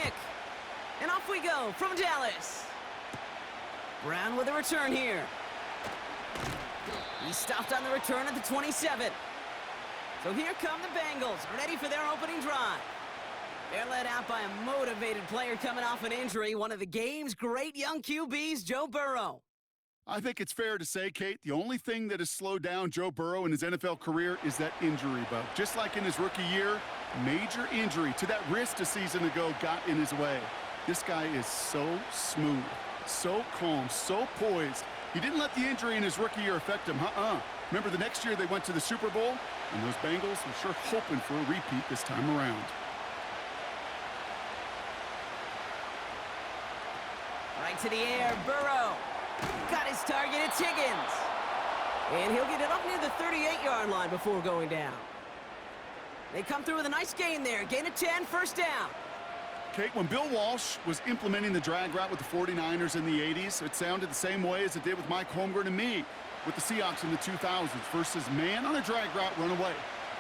kick. And off we go from Dallas. Brown with a return here. He stopped on the return at the 27. So here come the Bengals, ready for their opening drive. They're led out by a motivated player coming off an injury, one of the game's great young QBs, Joe Burrow. I think it's fair to say, Kate, the only thing that has slowed down Joe Burrow in his NFL career is that injury bug. Just like in his rookie year, major injury to that wrist a season ago got in his way. This guy is so smooth, so calm, so poised. He didn't let the injury in his rookie year affect him. Remember the next year they went to the Super Bowl? And those Bengals were sure hoping for a repeat this time around. Right to the air, Burrow. Got his target, it's Higgins. And he'll get it up near the 38-yard line before going down. They come through with a nice gain there. Gain of 10, first down. Kate, when Bill Walsh was implementing the drag route with the 49ers in the 80s, it sounded the same way as it did with Mike Holmgren and me with the Seahawks in the 2000s. Versus man on a drag route, run away.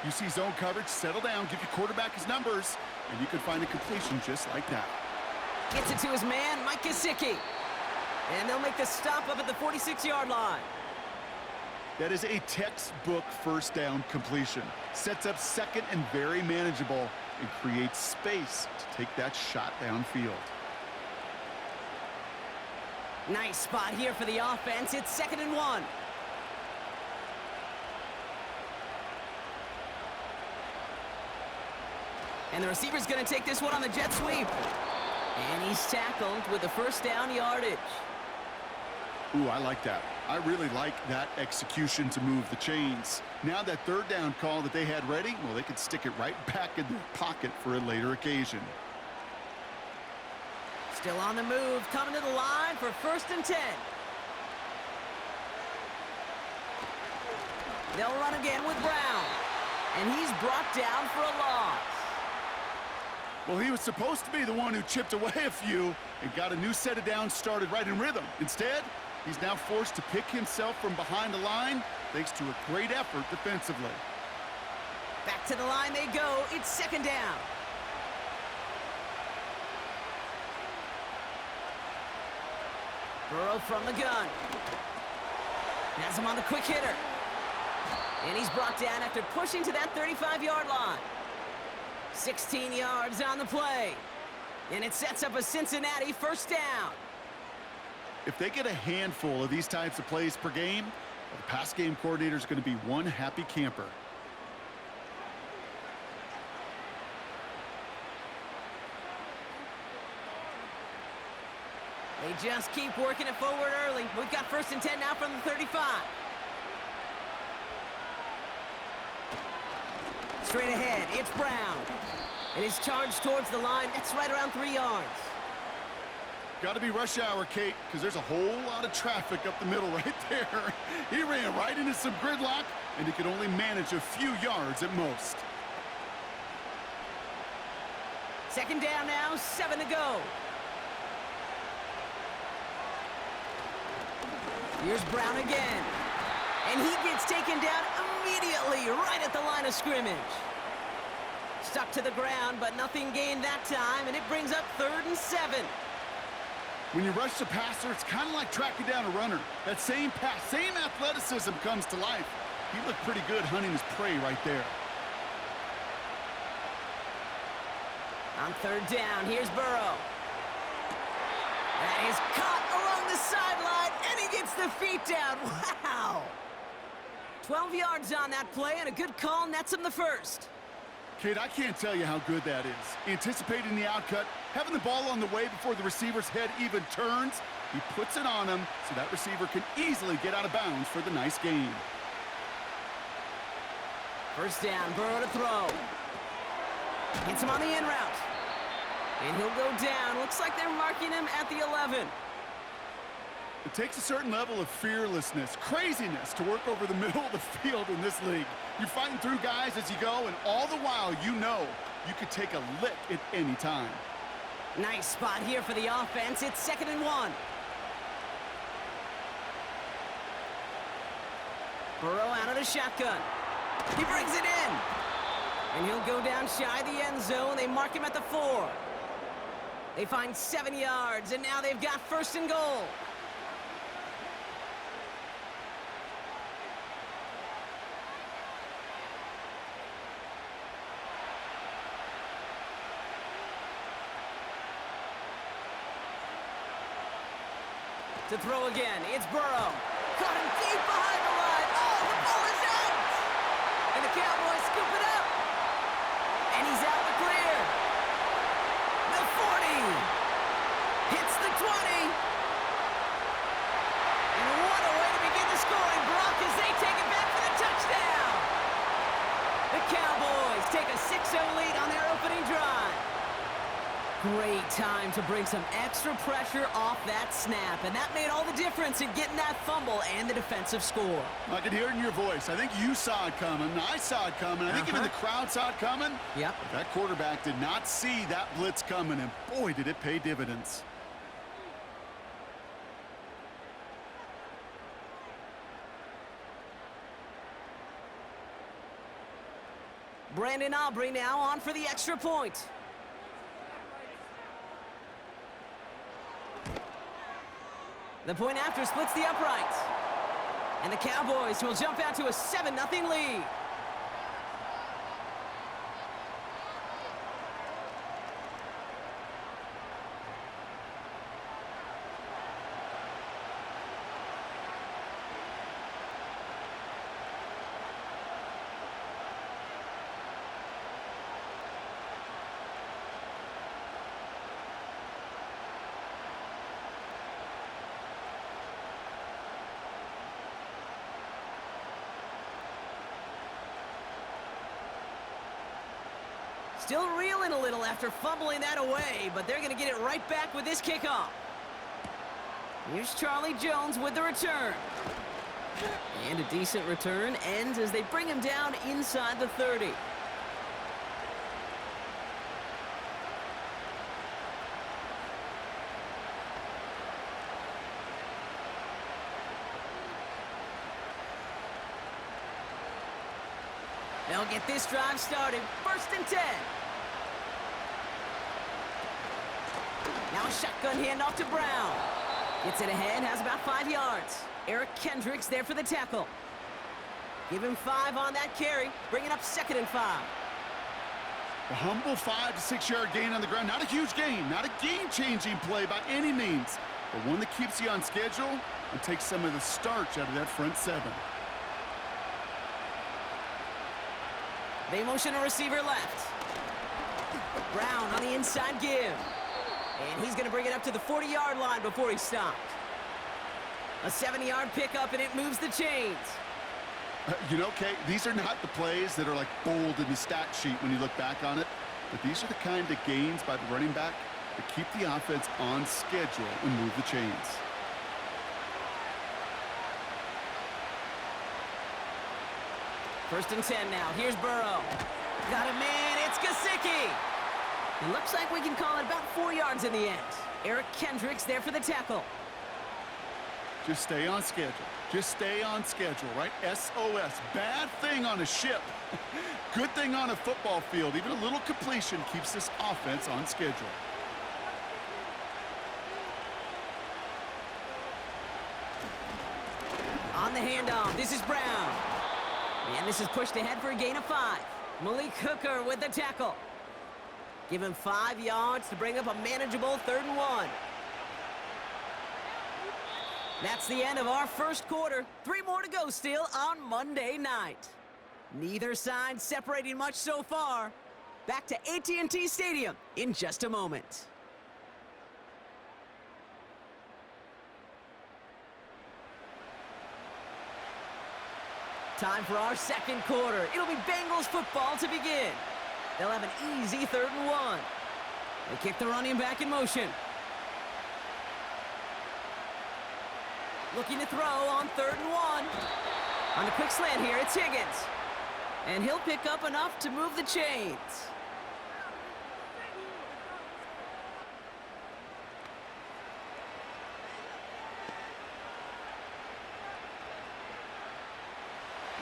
You see zone coverage, settle down, give your quarterback his numbers, and you can find a completion just like that. Gets it to his man, Mike Gesicki. And they'll make the stop up at the 46-yard line. That is a textbook first down completion. Sets up second and very manageable and creates space to take that shot downfield. Nice spot here for the offense. It's 2nd and 1. And the receiver's going to take this one on the jet sweep. And he's tackled with the first down yardage. Ooh, I like that. I really like that execution to move the chains. Now that third down call that they had ready, well, they could stick it right back in their pocket for a later occasion. Still on the move, coming to the line for 1st and 10. They'll run again with Brown. And he's brought down for a loss. Well, he was supposed to be the one who chipped away a few and got a new set of downs started right in rhythm. Instead, he's now forced to pick himself from behind the line thanks to a great effort defensively. Back to the line they go. It's 2nd down. Burrow from the gun. Has him on the quick hitter. And he's brought down after pushing to that 35-yard line. 16 yards on the play. And it sets up a Cincinnati first down. If they get a handful of these types of plays per game, the pass game coordinator is going to be one happy camper. They just keep working it forward early. We've got 1st and 10 now from the 35. Straight ahead, it's Brown. And his charge towards the line, that's right around 3 yards. Got to be rush hour, Kate, because there's a whole lot of traffic up the middle right there. He ran right into some gridlock, and he could only manage a few yards at most. 2nd down now, 7 to go. Here's Brown again. And he gets taken down immediately right at the line of scrimmage. Stuck to the ground, but nothing gained that time, and it brings up 3rd and 7. When you rush the passer, it's kind of like tracking down a runner. That same pass, same athleticism comes to life. He looked pretty good hunting his prey right there. On 3rd down, here's Burrow. That is caught along the sideline, and he gets the feet down. Wow! 12 yards on that play, and a good call nets him the first. Kate, I can't tell you how good that is. Anticipating the outcut, having the ball on the way before the receiver's head even turns, he puts it on him so that receiver can easily get out of bounds for the nice gain. First down, Burrow to throw. Hits him on the in route. And he'll go down. Looks like they're marking him at the 11. It takes a certain level of fearlessness, craziness to work over the middle of the field in this league. You're fighting through guys as you go, and all the while you know you could take a lick at any time. Nice spot here for the offense. It's 2nd and 1. Burrow out of the shotgun. He brings it in. And he'll go down shy of the end zone. They mark him at the 4. They find 7 yards, and now they've got 1st and goal. To throw again, it's Burrow. Caught him deep behind the line. Oh, the ball is out! And the Cowboys scoop it up. And he's out the clear. The 40. Hits the 20. And what a way to begin the scoring, Brock, as they take it back for the touchdown. The Cowboys take a 6-0 lead on their opening drive. Great time to bring some extra pressure off that snap, and that made all the difference in getting that fumble and the defensive score. I could hear it in your voice. I think you saw it coming. I saw it coming. I think even the crowd saw it coming. Yep. But that quarterback did not see that blitz coming, and boy, did it pay dividends. Brandon Aubrey now on for the extra point. The point after splits the uprights. And the Cowboys will jump out to a 7-0 lead. Still reeling a little after fumbling that away, but they're going to get it right back with this kickoff. Here's Charlie Jones with the return. And a decent return ends as they bring him down inside the 30. They'll get this drive started. 1st and 10. Now a shotgun handoff to Brown. Gets it ahead, has about 5 yards. Eric Kendricks there for the tackle. Give him 5 on that carry, bringing up 2nd and 5. A humble 5 to 6 yard gain on the ground. Not a huge gain, not a game-changing play by any means, but one that keeps you on schedule and takes some of the starch out of that front 7. They motion a receiver left. Brown on the inside give. And he's going to bring it up to the 40-yard line before he stopped. A 70-yard pickup, and it moves the chains. You know, Kate, these are not the plays that are like bold in the stat sheet when you look back on it, but these are the kind of gains by the running back that keep the offense on schedule and move the chains. First and 10 now. Here's Burrow. Got a man. It's Gesicki. It looks like we can call it about 4 yards in the end. Eric Kendricks there for the tackle. Just stay on schedule. Just stay on schedule, right? SOS. Bad thing on a ship. Good thing on a football field. Even a little completion keeps this offense on schedule. On the handoff, this is Brown. And this is pushed ahead for a gain of 5. Malik Hooker with the tackle. Give him 5 yards to bring up a manageable 3rd and 1. That's the end of our first quarter. 3 more to go still on Monday night. Neither side separating much so far. Back to AT&T Stadium in just a moment. Time for our second quarter. It'll be Bengals football to begin. They'll have an easy 3rd and 1. They kick the running back in motion. Looking to throw on 3rd and 1. On a quick slant here, it's Higgins. And he'll pick up enough to move the chains.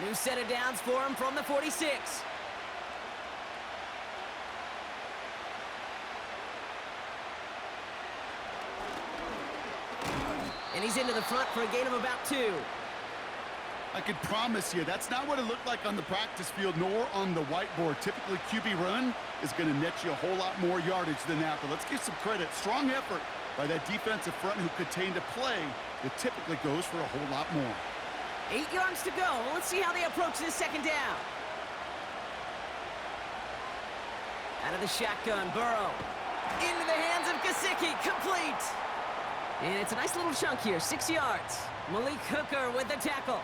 New set of downs for him from the 46. he's into the front for a gain of about 2. I can promise you that's not what it looked like on the practice field nor on the whiteboard. Typically, QB run is going to net you a whole lot more yardage than that. But let's give some credit. Strong effort by that defensive front who contained a play that typically goes for a whole lot more. 8 yards to go. Let's see how they approach this second down. Out of the shotgun, Burrow. Into the hands of Gesicki. Complete. And it's a nice little chunk here, 6 yards. Malik Hooker with the tackle.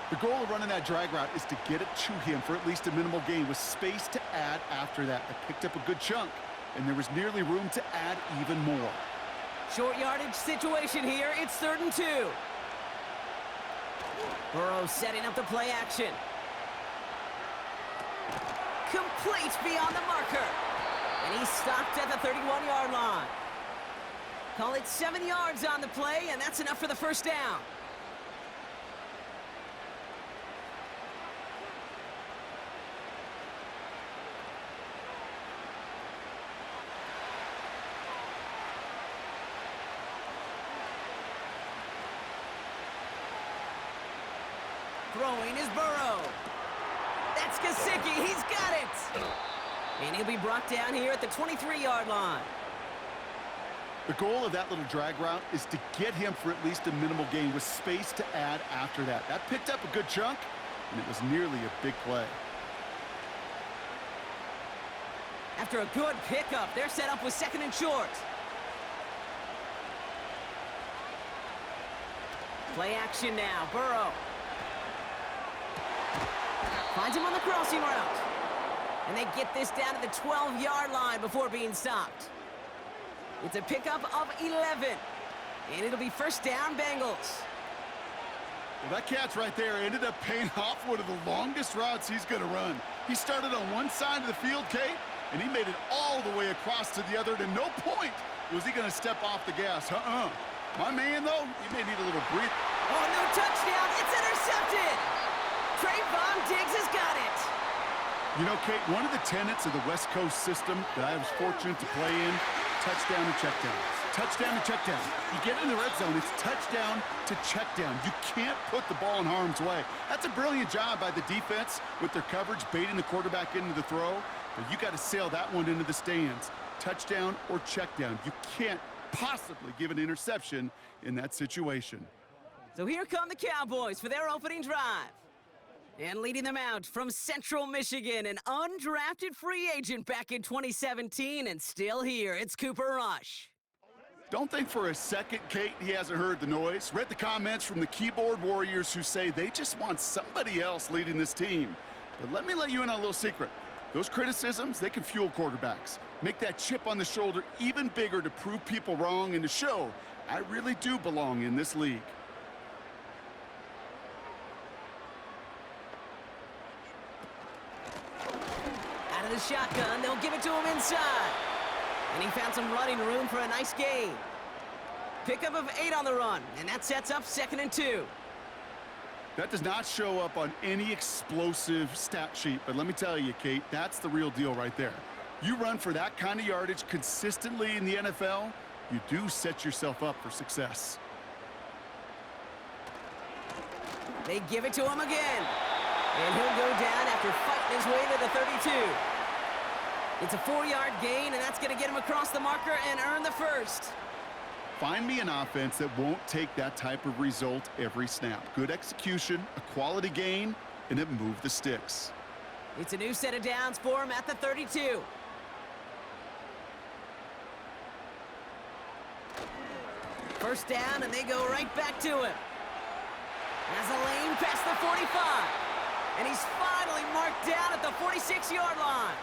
The goal of running that drag route is to get it to him for at least a minimal gain with space to add after that. They picked up a good chunk, and there was nearly room to add even more. Short yardage situation here. It's 3rd and 2. Burrow setting up the play action. Complete beyond the marker. And he's stopped at the 31-yard line. Call it 7 yards on the play, and that's enough for the first down. Throwing is Burrow. That's Gesicki. He's got it. And he'll be brought down here at the 23-yard line. The goal of that little drag route is to get him for at least a minimal gain with space to add after that. That picked up a good chunk, and it was nearly a big play. After a good pickup, they're set up with 2nd and short. Play action now. Burrow. Finds him on the crossing route. And they get this down to the 12-yard line before being stopped. It's a pickup of 11. And it'll be first down, Bengals. Well, that catch right there ended up paying off one of the longest routes he's going to run. He started on one side of the field, Kate, and he made it all the way across to the other. And at no point was he going to step off the gas. My man, though, he may need a little breathe. Oh, no touchdown. It's intercepted. Trayvon Diggs has got it. You know, Kate, one of the tenets of the West Coast system that I was fortunate to play in, touchdown to check down. Touchdown to check down. You get in the red zone, it's touchdown to check down. You can't put the ball in harm's way. That's a brilliant job by the defense with their coverage, baiting the quarterback into the throw. But you got to sail that one into the stands. Touchdown or check down. You can't possibly give an interception in that situation. So here come the Cowboys for their opening drive. And leading them out from Central Michigan, an undrafted free agent back in 2017 and still here, it's Cooper Rush. Don't think for a second, Kate, he hasn't heard the noise. Read the comments from the keyboard warriors who say they just want somebody else leading this team. But let me let you in on a little secret. Those criticisms, they can fuel quarterbacks. Make that chip on the shoulder even bigger to prove people wrong and to show I really do belong in this league. Out of the shotgun, they'll give it to him inside. And he found some running room for a nice gain. Pickup of 8 on the run, and that sets up 2nd and 2. That does not show up on any explosive stat sheet, but let me tell you, Kate, that's the real deal right there. You run for that kind of yardage consistently in the NFL, you do set yourself up for success. They give it to him again. And he'll go down after fighting his way to the 32. It's a 4-yard gain, and that's going to get him across the marker and earn the first. Find me an offense that won't take that type of result every snap. Good execution, a quality gain, and it moved the sticks. It's a new set of downs for him at the 32. First down, and they go right back to him. Has a lane past the 45. And he's finally marked down at the 46-yard line.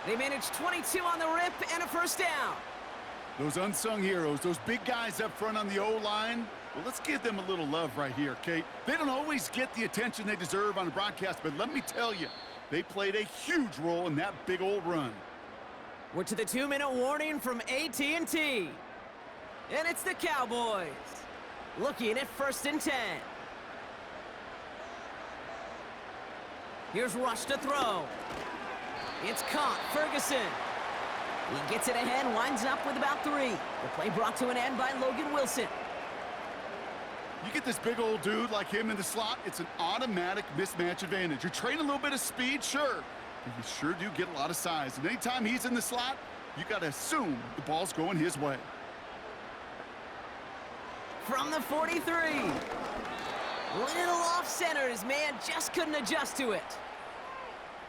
They managed 22 on the rip and a first down. Those unsung heroes, those big guys up front on the O-line, well, let's give them a little love right here, Kate. They don't always get the attention they deserve on a broadcast, but let me tell you, they played a huge role in that big old run. We're to the 2-minute warning from AT&T. And it's the Cowboys, looking at 1st and 10. Here's Rush to throw. It's caught. Ferguson. He gets it ahead, winds up with about 3. The play brought to an end by Logan Wilson. You get this big old dude like him in the slot, it's an automatic mismatch advantage. You're trading a little bit of speed, sure, but you sure do get a lot of size. And anytime he's in the slot, you got to assume the ball's going his way. From the 43. Little off center. His man just couldn't adjust to it.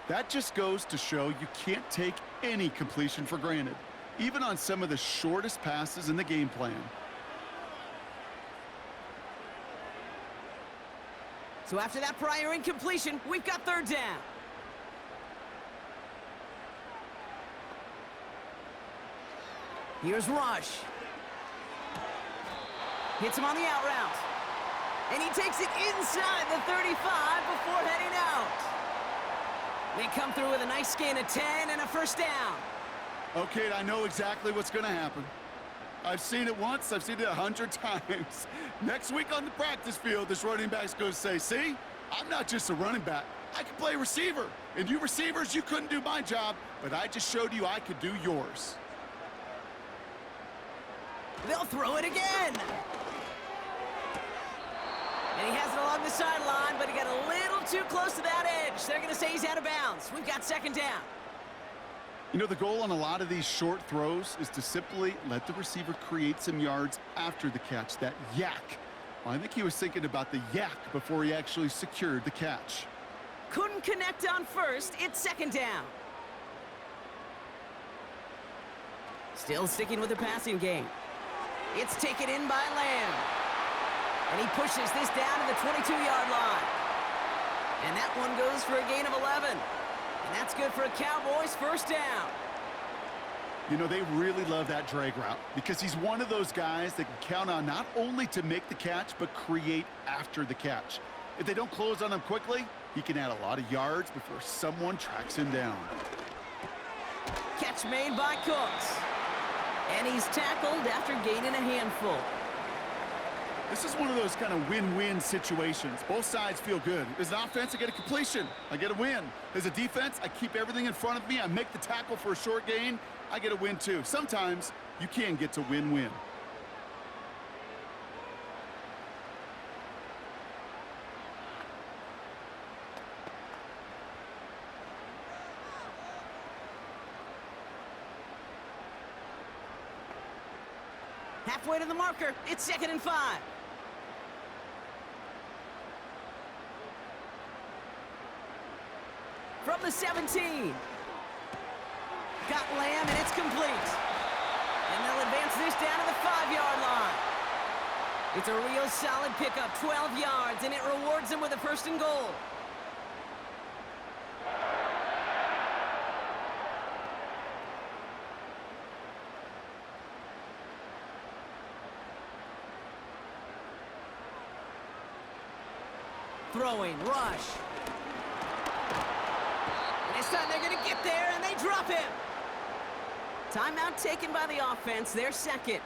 That just goes to show you can't take any completion for granted, even on some of the shortest passes in the game plan. So after that prior incompletion, we've got 3rd down. Here's Rush. Hits him on the out route. And he takes it inside the 35 before heading out. They come through with a nice gain of 10 and a 1st down. Okay, I know exactly what's going to happen. I've seen it once, I've seen it 100 times. Next week on the practice field, this running back's going to say, see, I'm not just a running back. I can play receiver. And you receivers, you couldn't do my job, but I just showed you I could do yours. They'll throw it again. And he has it along the sideline, but he got a little too close to that edge. They're going to say he's out of bounds. We've got 2nd down. You know, the goal on a lot of these short throws is to simply let the receiver create some yards after the catch, that yak. Well, I think he was thinking about the yak before he actually secured the catch. Couldn't connect on 1st. It's 2nd down. Still sticking with the passing game. It's taken in by Lamb. And he pushes this down to the 22-yard line. And that one goes for a gain of 11. And that's good for a Cowboys 1st down. You know, they really love that drag route because he's one of those guys that can count on not only to make the catch, but create after the catch. If they don't close on him quickly, he can add a lot of yards before someone tracks him down. Catch made by Cooks. And he's tackled after gaining a handful. This is one of those kind of win-win situations. Both sides feel good. As an offense, I get a completion. I get a win. As a defense, I keep everything in front of me. I make the tackle for a short gain. I get a win, too. Sometimes you can get to win-win. Halfway to the marker. It's 2nd and 5. From the 17. Got Lamb, and it's complete. And they'll advance this down to the 5-yard line. It's a real solid pickup, 12 yards, and it rewards them with a 1st and goal. Throwing, Rush. And this time they're going to get there, and they drop him. Timeout taken by the offense, their 2nd.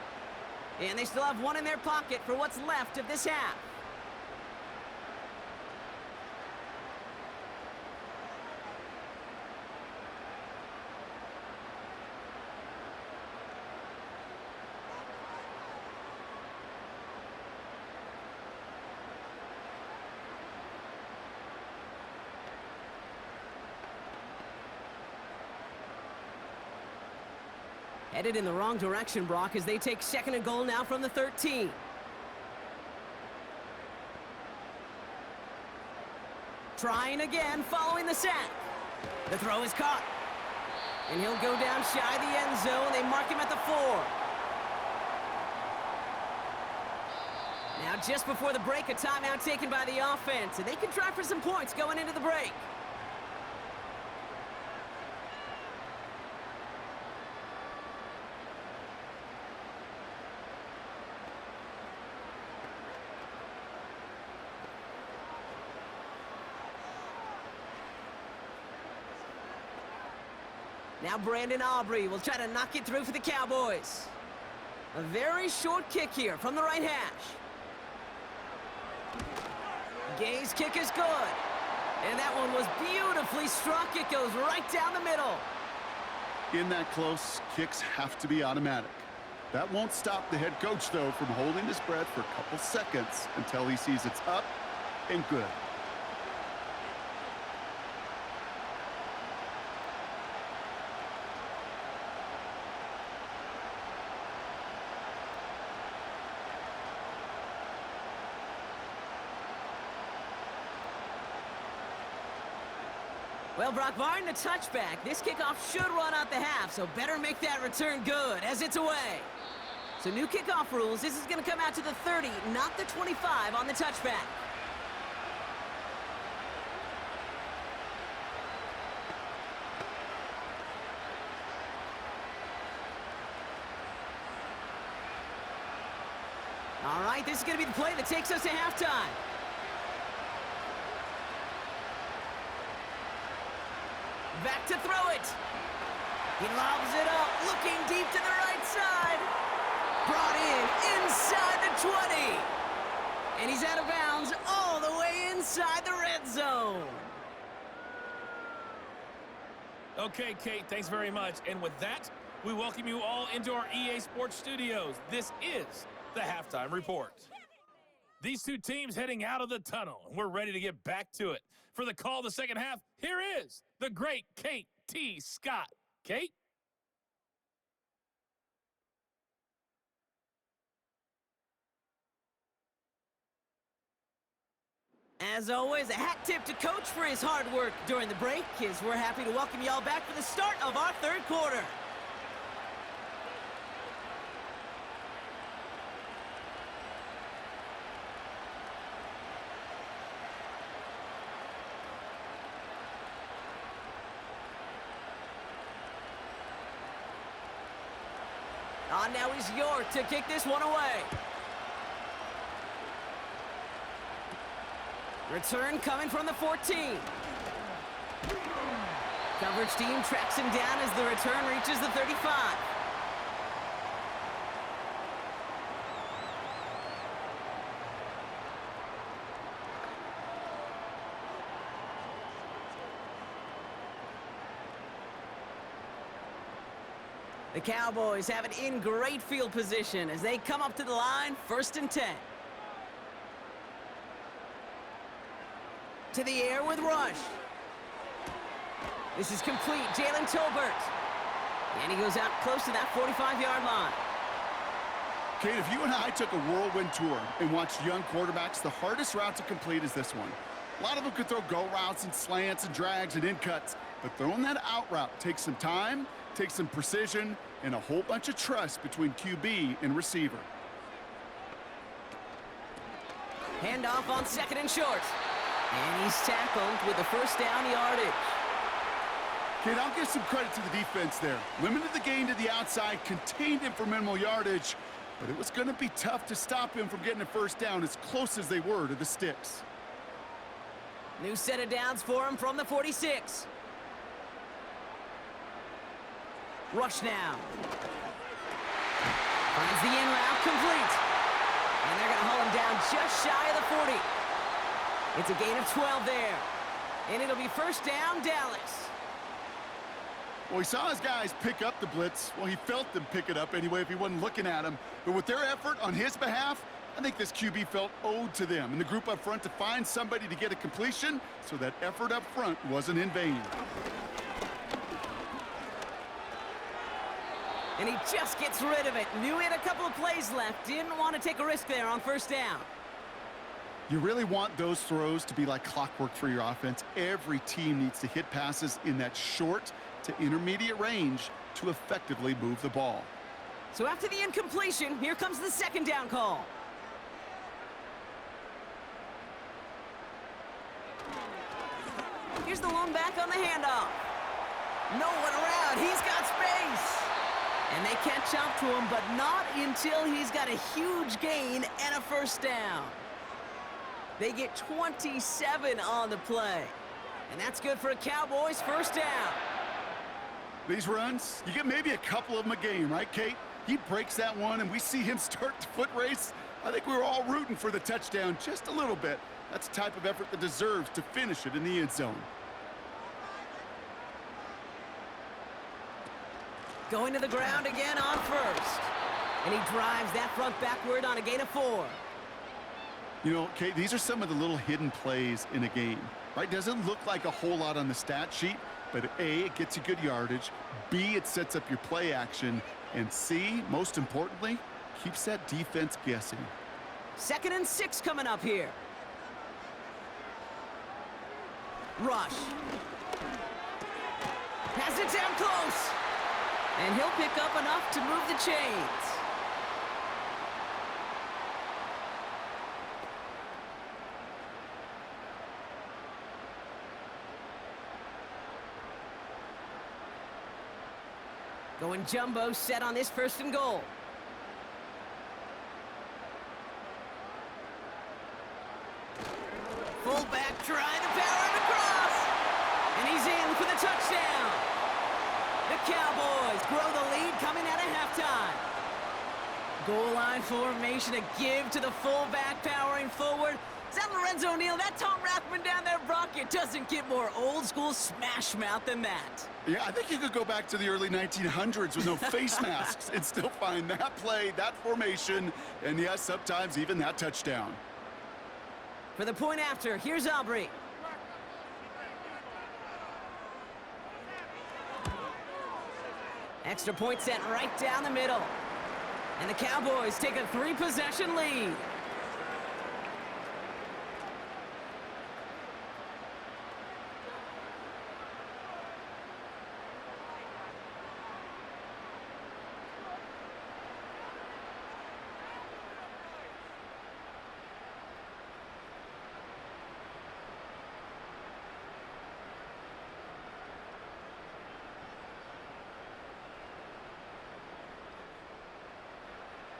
And they still have 1 in their pocket for what's left of this half. Headed in the wrong direction, Brock, as they take 2nd and goal now from the 13. Trying again, following the sack. The throw is caught. And he'll go down shy of the end zone. They mark him at the 4. Now, just before the break, a timeout taken by the offense. And they can try for some points going into the break. Now Brandon Aubrey will try to knock it through for the Cowboys. A very short kick here from the right hash. Gay's kick is good. And that one was beautifully struck. It goes right down the middle. In that close, kicks have to be automatic. That won't stop the head coach, though, from holding his breath for a couple seconds until he sees it's up and good. Well, Brock, barring the touchback, this kickoff should run out the half, so better make that return good as it's away. So new kickoff rules, this is going to come out to the 30, not the 25 on the touchback. All right, this is going to be the play that takes us to halftime. Back to throw it. He lobs it up, looking deep to the right side. Brought in inside the 20. And he's out of bounds all the way inside the red zone. Okay, Kate, thanks very much. And with that, we welcome you all into our EA Sports studios. This is the Halftime Report. These two teams heading out of the tunnel, and we're ready to get back to it. For the call of the second half, here is the great Kate T. Scott. Kate? As always, a hat tip to Coach for his hard work during the break, as we're happy to welcome y'all back for the start of our third quarter. On now is York to kick this one away. Return coming from the 14. Coverage team tracks him down as the return reaches the 35. The Cowboys have it in great field position as they come up to the line, 1st and 10. To the air with Rush. This is complete, Jalen Tolbert. And he goes out close to that 45-yard line. Kate, if you and I took a whirlwind tour and watched young quarterbacks, the hardest route to complete is this one. A lot of them could throw go routes and slants and drags and in cuts, but throwing that out route takes some time, takes some precision, and a whole bunch of trust between QB and receiver. Handoff on 2nd and short. And he's tackled with the 1st down yardage. Kate, I'll give some credit to the defense there. Limited the gain to the outside, contained him for minimal yardage, but it was going to be tough to stop him from getting a 1st down as close as they were to the sticks. New set of downs for him from the 46. Rush now. Finds the in route complete. And they're going to haul him down just shy of the 40. It's a gain of 12 there. And it'll be 1st down, Dallas. Well, he saw his guys pick up the blitz. Well, he felt them pick it up anyway if he wasn't looking at him. But with their effort on his behalf, I think this QB felt owed to them and the group up front to find somebody to get a completion, so that effort up front wasn't in vain. And he just gets rid of it. Knew he had a couple of plays left. Didn't want to take a risk there on 1st down. You really want those throws to be like clockwork for your offense. Every team needs to hit passes in that short to intermediate range to effectively move the ball. So after the incompletion, here comes the 2nd down call. Here's the lone back on the handoff. No one around. He's got space. And they catch up to him, but not until he's got a huge gain and a 1st down. They get 27 on the play. And that's good for a Cowboys 1st down. These runs, you get maybe a couple of them a game, right, Kate? He breaks that one, and we see him start the foot race. I think we were all rooting for the touchdown just a little bit. That's the type of effort that deserves to finish it in the end zone. Going to the ground again on first. And he drives that front backward on a gain of 4. You know, Kate, these are some of the little hidden plays in a game, right? Doesn't look like a whole lot on the stat sheet, but A, it gets you good yardage. B, it sets up your play action. And C, most importantly, keeps that defense guessing. 2nd and 6 coming up here. Rush. Has it down close. And he'll pick up enough to move the chains. Going jumbo set on this 1st and goal. Fullback trying to power it across. And he's in for the touchdown. The Cowboys grow the lead coming out of halftime. Goal line formation, a give to the fullback powering forward. Is that Lorenzo O'Neal? That Tom Rathman down there, Brock? It doesn't get more old school smash mouth than that. Yeah, I think you could go back to the early 1900s with no face masks and still find that play, that formation, and yes, sometimes even that touchdown. For the point after, here's Aubrey. Extra point set right down the middle. And the Cowboys take a 3-possession lead.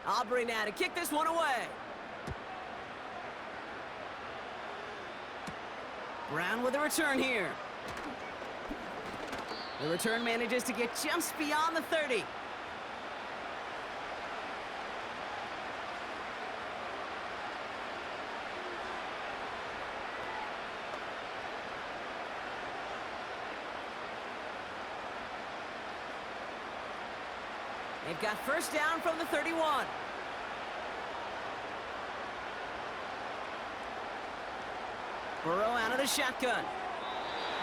Aubrey now to kick this one away. Brown with a return here. The return manages to get just beyond the 30. They've got 1st down from the 31. Burrow out of the shotgun.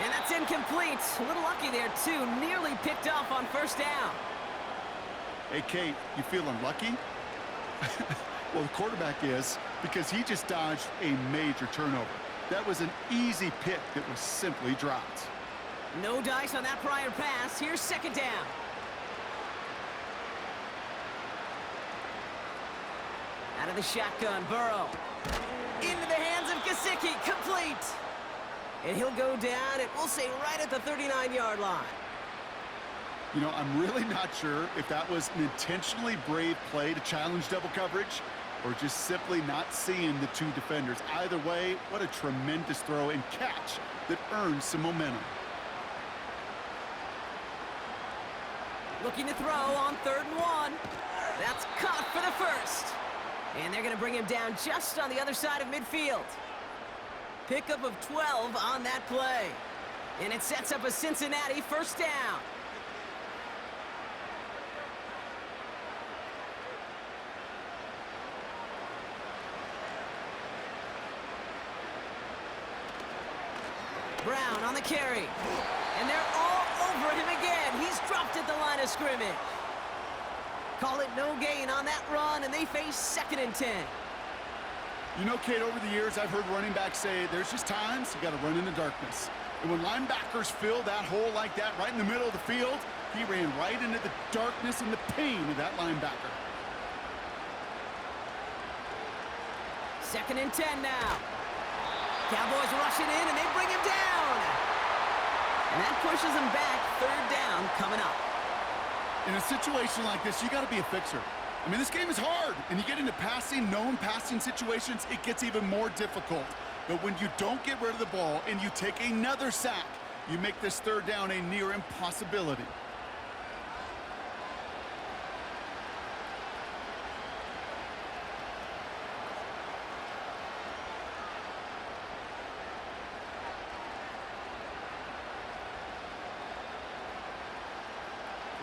And that's incomplete. A little lucky there, too. Nearly picked off on 1st down. Hey, Kate, you feeling lucky? Well, the quarterback is, because he just dodged a major turnover. That was an easy pick that was simply dropped. No dice on that prior pass. Here's 2nd down. Out of the shotgun, Burrow. Into the hands of Gesicki, complete. And he'll go down, and we'll say right at the 39-yard line. You know, I'm really not sure if that was an intentionally brave play to challenge double coverage or just simply not seeing the 2 defenders. Either way, what a tremendous throw and catch that earns some momentum. Looking to throw on 3rd and 1. That's caught for the 1st. And they're going to bring him down just on the other side of midfield. Pickup of 12 on that play. And it sets up a Cincinnati 1st down. Brown on the carry. And they're all over him again. He's dropped at the line of scrimmage. Call it no gain on that run, and they face 2nd and 10. You know, Kate, over the years, I've heard running backs say there's just times you got to run in the darkness. And when linebackers fill that hole like that right in the middle of the field, he ran right into the darkness and the pain of that linebacker. 2nd and 10 now. Cowboys rushing in, and they bring him down. And that pushes him back. 3rd down coming up. In a situation like this, you got to be a fixer. I mean, this game is hard, and you get into passing, known passing situations, it gets even more difficult. But when you don't get rid of the ball and you take another sack, you make this 3rd down a near impossibility.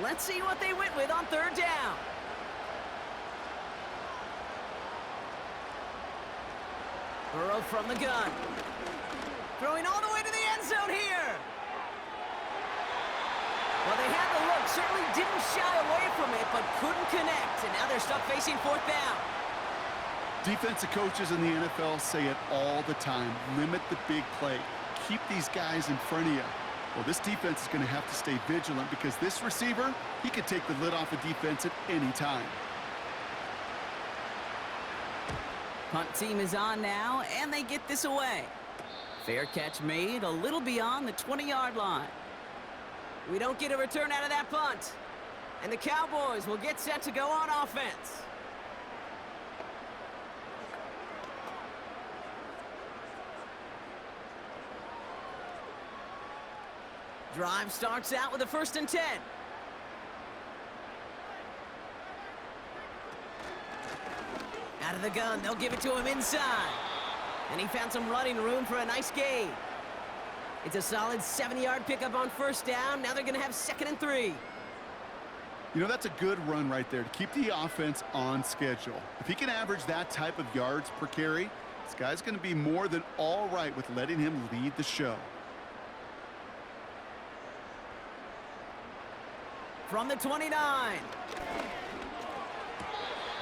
Let's see what they went with on third down. Burrow from the gun. Throwing all the way to the end zone here. Well, they had the look, certainly didn't shy away from it, but couldn't connect, and now they're stuck facing fourth down. Defensive coaches in the NFL say it all the time. Limit the big play. Keep these guys in front of you. Well, this defense is going to have to stay vigilant because this receiver, he could take the lid off a defense at any time. Punt team is on now, and they get this away. Fair catch made a little beyond the 20-yard line. We don't get a return out of that punt. And the Cowboys will get set to go on offense. Drive starts out with a 1st and 10. Out of the gun, they'll give it to him inside. And he found some running room for a nice gain. It's a solid 7-yard pickup on 1st down. Now they're going to have 2nd and 3. You know, that's a good run right there to keep the offense on schedule. If he can average that type of yards per carry, this guy's going to be more than all right with letting him lead the show. From the 29.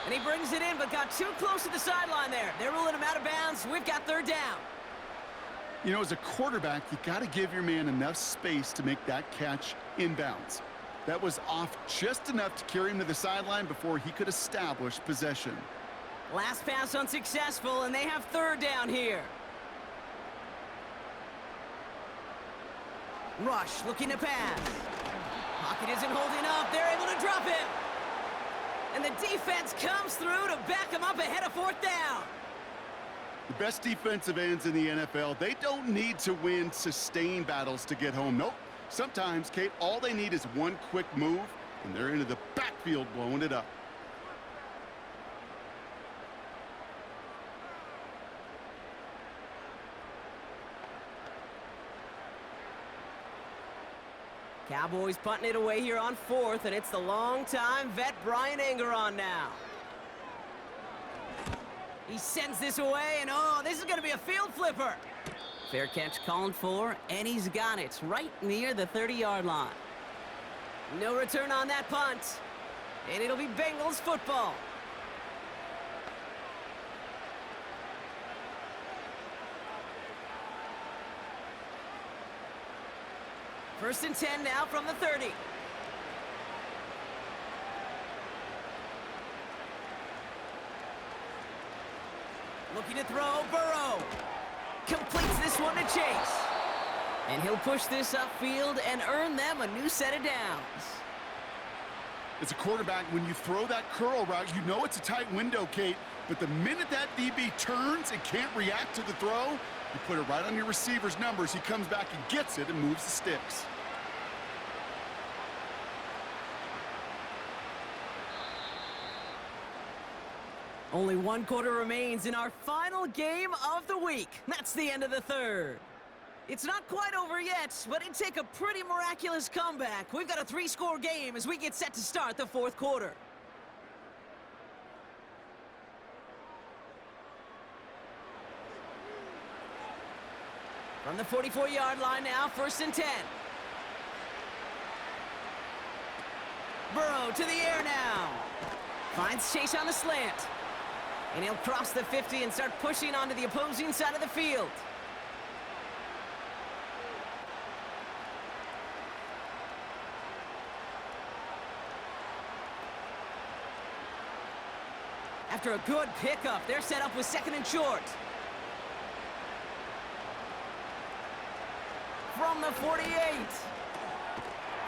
And he brings it in, but got too close to the sideline there. They're ruling him out of bounds. We've got 3rd down. You know, as a quarterback, you got to give your man enough space to make that catch inbounds. That was off just enough to carry him to the sideline before he could establish possession. Last pass unsuccessful, and they have 3rd down here. Rush looking to pass. Pocket isn't holding up. They're able to drop him. And the defense comes through to back him up ahead of 4th down. The best defensive ends in the NFL, they don't need to win sustained battles to get home. Nope. Sometimes, Kate, all they need is one quick move, and they're into the backfield blowing it up. Cowboys punting it away here on 4th, and it's the longtime vet Brian Anger on now. He sends this away, and oh, this is going to be a field flipper. Fair catch called for, and he's got it right near the 30-yard line. No return on that punt, and it'll be Bengals football. First and 10 now from the 30. Looking to throw, Burrow. Completes this one to Chase. And he'll push this upfield and earn them a new set of downs. As a quarterback, when you throw that curl route, you know it's a tight window, Kate. But the minute that DB turns and can't react to the throw, you put it right on your receiver's numbers. He comes back and gets it and moves the sticks. Only 1 quarter remains in our final game of the week. That's the end of the 3rd. It's not quite over yet, but it'd take a pretty miraculous comeback. We've got a 3-score game as we get set to start the 4th quarter. From the 44-yard line now, 1st and 10. Burrow to the air now. Finds Chase on the slant. And he'll cross the 50 and start pushing onto the opposing side of the field. After a good pickup, they're set up with 2nd and short. From the 48.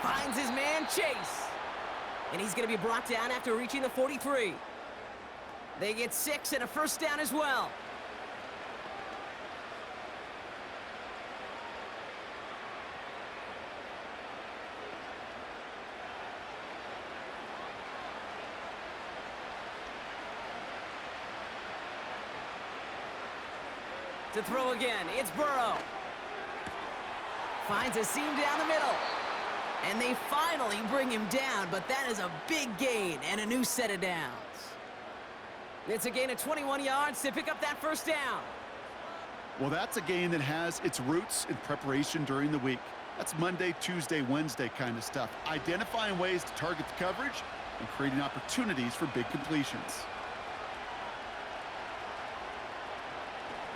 Finds his man, Chase. And he's going to be brought down after reaching the 43. They get 6 and a 1st down as well. To throw again, it's Burrow. Finds a seam down the middle. And they finally bring him down, but that is a big gain and a new set of downs. It's a gain of 21 yards to pick up that first down. Well, that's a gain that has its roots in preparation during the week. That's Monday, Tuesday, Wednesday kind of stuff. Identifying ways to target the coverage and creating opportunities for big completions.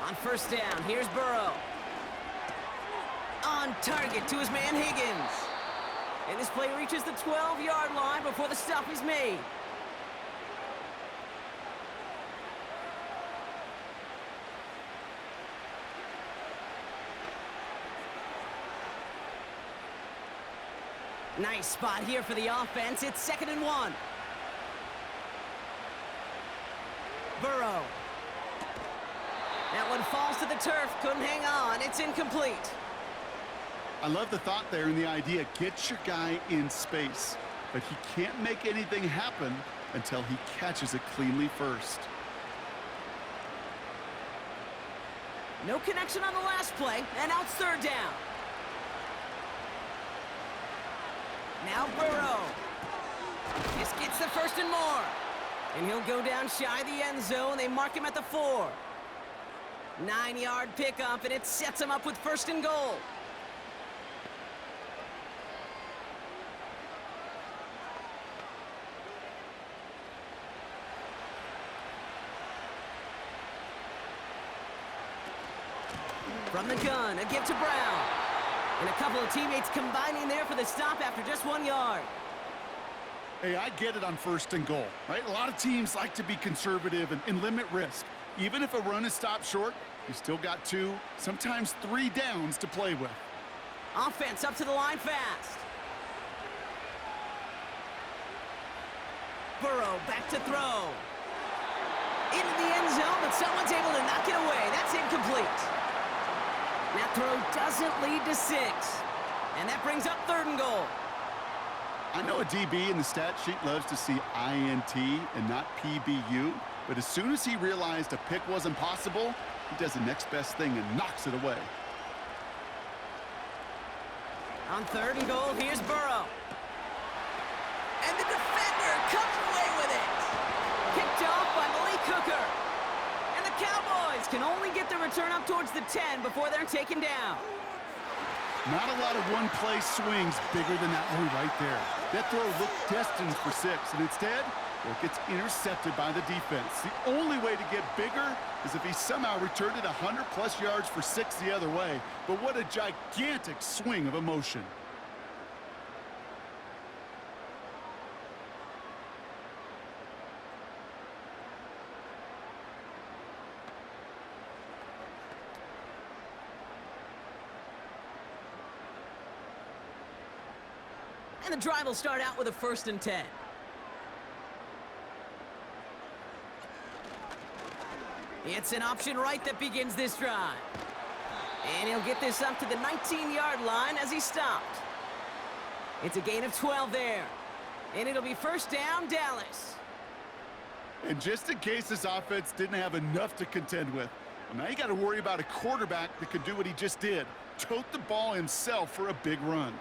On first down, here's Burrow. On target to his man Higgins. And this play reaches the 12-yard line before the stop is made. Nice spot here for the offense. It's 2nd and 1. Burrow. That one falls to the turf. Couldn't hang on. It's incomplete. I love the thought there and the idea. Get your guy in space. But he can't make anything happen until he catches it cleanly first. No connection on the last play, and now it's 3rd down. Now Burrow. This gets the 1st and more. And he'll go down shy of the end zone. They mark him at the 4. 9-yard pickup, and it sets him up with 1st and goal. From the gun, a give to Brown. And a couple of teammates combining there for the stop after just 1 yard. Hey, I get it on 1st and goal, right? A lot of teams like to be conservative and limit risk. Even if a run is stopped short, you still got 2, sometimes 3 downs to play with. Offense up to the line fast. Burrow back to throw. Into the end zone, but someone's able to knock it away. That's incomplete. That throw doesn't lead to 6. And that brings up 3rd and goal. I know a DB in the stat sheet loves to see INT and not PBU, but as soon as he realized a pick wasn't possible, he does the next best thing and knocks it away. On 3rd and goal, here's Burrow. And the defender comes away with it. Picked off by Malik Hooker. And the Cowboys can only get the return up towards the 10 before they're taken down. Not a lot of one-play swings bigger than that one right there. That throw looked destined for 6, and instead, well, it gets intercepted by the defense. The only way to get bigger is if he somehow returned it 100-plus yards for 6 the other way. But what a gigantic swing of emotion. And the drive will start out with a 1st and 10. It's an option right that begins this drive. And he'll get this up to the 19-yard line as he stopped. It's a gain of 12 there. And it'll be 1st down, Dallas. And just in case this offense didn't have enough to contend with, well, now you got to worry about a quarterback that could do what he just did. Tote the ball himself for a big run.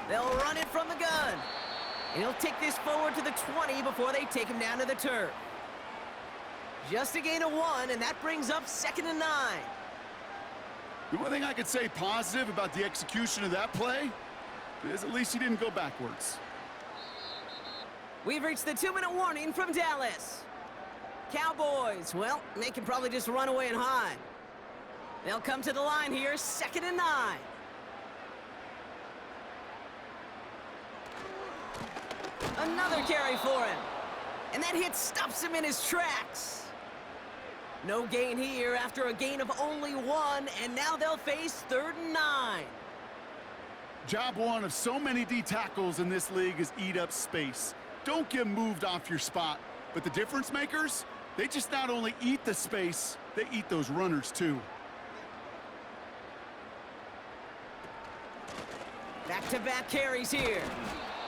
They'll run it from the gun. And he'll take this forward to the 20 before they take him down to the turf. Just a gain of 1, and that brings up 2nd and 9. The one thing I could say positive about the execution of that play is at least he didn't go backwards. We've reached the 2-minute warning from Dallas. Cowboys, well, they can probably just run away and hide. They'll come to the line here, 2nd and 9. Another carry for him. And that hit stops him in his tracks. No gain here after a gain of only 1, and now they'll face 3rd and 9. Job one of so many D tackles in this league is eat up space. Don't get moved off your spot. But the difference makers, they just not only eat the space, they eat those runners too. Back-to-back carries here.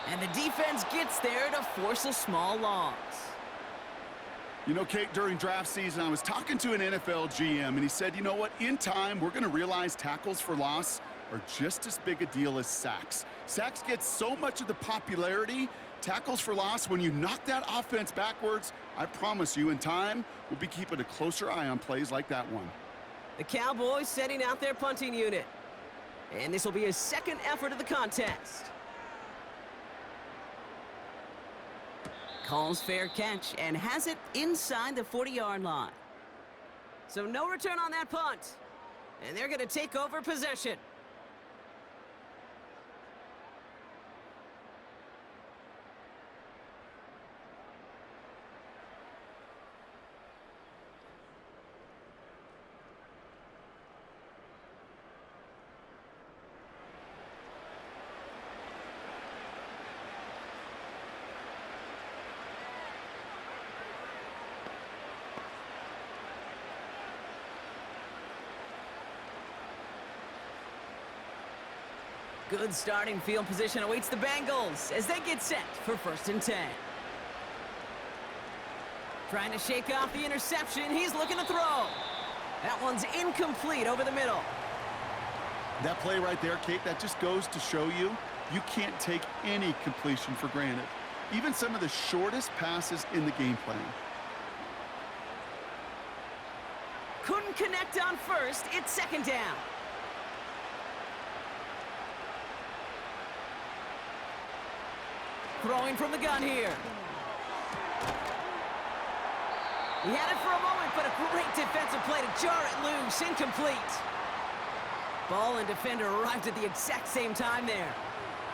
And the defense gets there to force a small loss. You know, Kate, during draft season, I was talking to an NFL GM, and he said, you know what, in time, we're going to realize tackles for loss are just as big a deal as sacks. Sacks get so much of the popularity. Tackles for loss, when you knock that offense backwards, I promise you, in time, we'll be keeping a closer eye on plays like that one. The Cowboys setting out their punting unit. And this will be his second effort of the contest. Calls fair catch and has it inside the 40-yard line. So no return on that punt. And they're going to take over possession. Good starting field position awaits the Bengals as they get set for 1st and 10. Trying to shake off the interception. He's looking to throw. That one's incomplete over the middle. That play right there, Kate, that just goes to show you, you can't take any completion for granted. Even some of the shortest passes in the game plan. Couldn't connect on first. It's 2nd down. Throwing from the gun here. He had it for a moment, but a great defensive play to jar it loose. Incomplete. Ball and defender arrived at the exact same time there.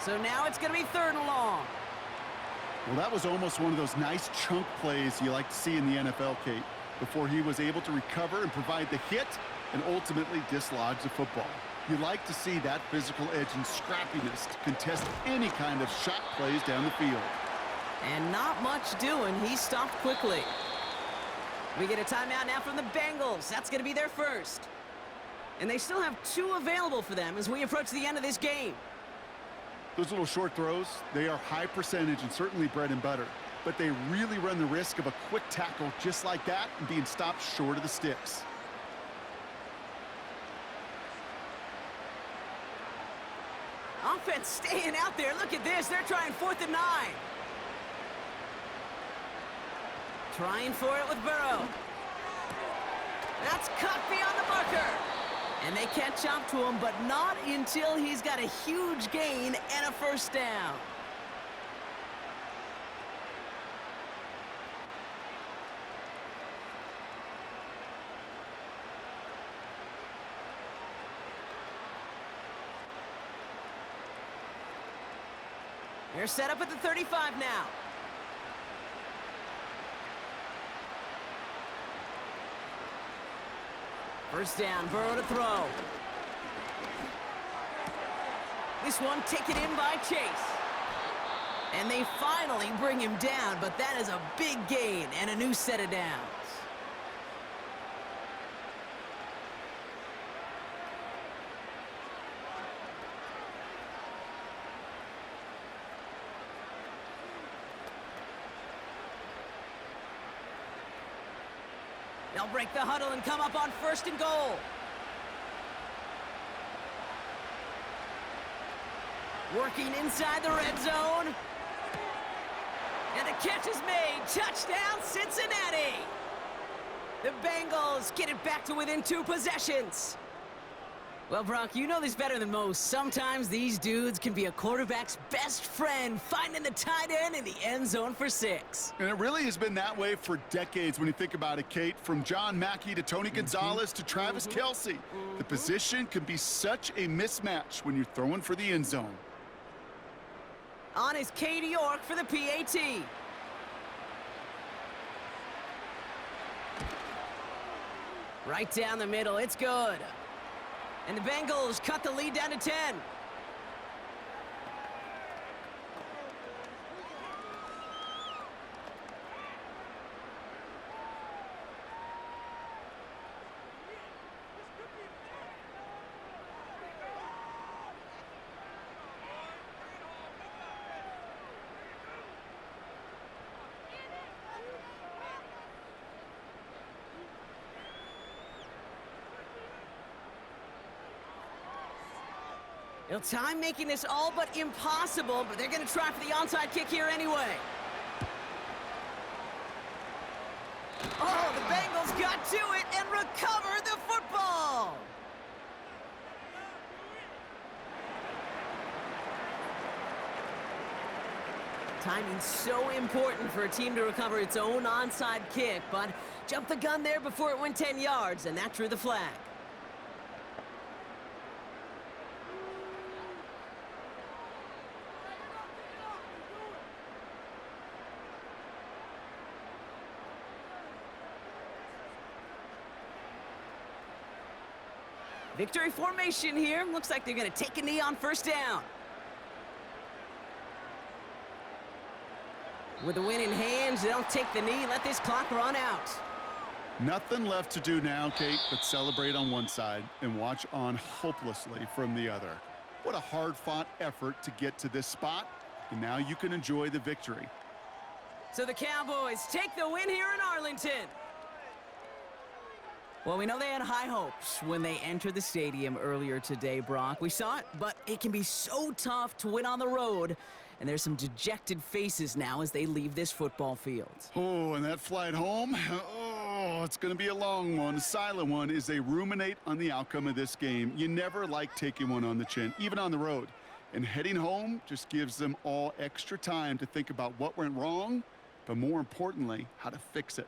So now it's going to be 3rd and long. Well, that was almost one of those nice chunk plays you like to see in the NFL, Kate, before he was able to recover and provide the hit and ultimately dislodge the football. You like to see that physical edge and scrappiness to contest any kind of shot plays down the field. And not much doing. He stopped quickly. We get a timeout now from the Bengals. That's going to be their first. And they still have 2 available for them as we approach the end of this game. Those little short throws, they are high percentage and certainly bread and butter. But they really run the risk of a quick tackle just like that and being stopped short of the sticks. Offense staying out there. Look at this. They're trying 4th and 9. Trying for it with Burrow. That's caught beyond the marker. And they catch up to him, but not until he's got a huge gain and a 1st down. They're set up at the 35 now. First down, Burrow to throw. This one taken in by Chase. And they finally bring him down, but that is a big gain and a new set of downs. They'll break the huddle and come up on 1st and goal. Working inside the red zone. And the catch is made. Touchdown, Cincinnati. The Bengals get it back to within 2 possessions. Well, Brock, you know this better than most. Sometimes these dudes can be a quarterback's best friend, finding the tight end in the end zone for 6. And it really has been that way for decades when you think about it, Kate. From John Mackey to Tony Gonzalez to Travis Kelce. The position can be such a mismatch when you're throwing for the end zone. On is Katie York for the PAT. Right down the middle, it's good. And the Bengals cut the lead down to 10. Well, time making this all but impossible, but they're going to try for the onside kick here anyway. Oh, the Bengals got to it and recovered the football. Timing's so important for a team to recover its own onside kick, but jumped the gun there before it went 10 yards, and that drew the flag. Victory formation here. Looks like they're going to take a knee on first down. With the win in hand, they'll take the knee, let this clock run out. Nothing left to do now, Kate, but celebrate on one side and watch on hopelessly from the other. What a hard-fought effort to get to this spot, and now you can enjoy the victory. So the Cowboys take the win here in Arlington. Well, we know they had high hopes when they entered the stadium earlier today, Brock. We saw it, but it can be so tough to win on the road. And there's some dejected faces now as they leave this football field. Oh, and that flight home? Oh, it's going to be a long one, a silent one, as they ruminate on the outcome of this game. You never like taking one on the chin, even on the road. And heading home just gives them all extra time to think about what went wrong, but more importantly, how to fix it.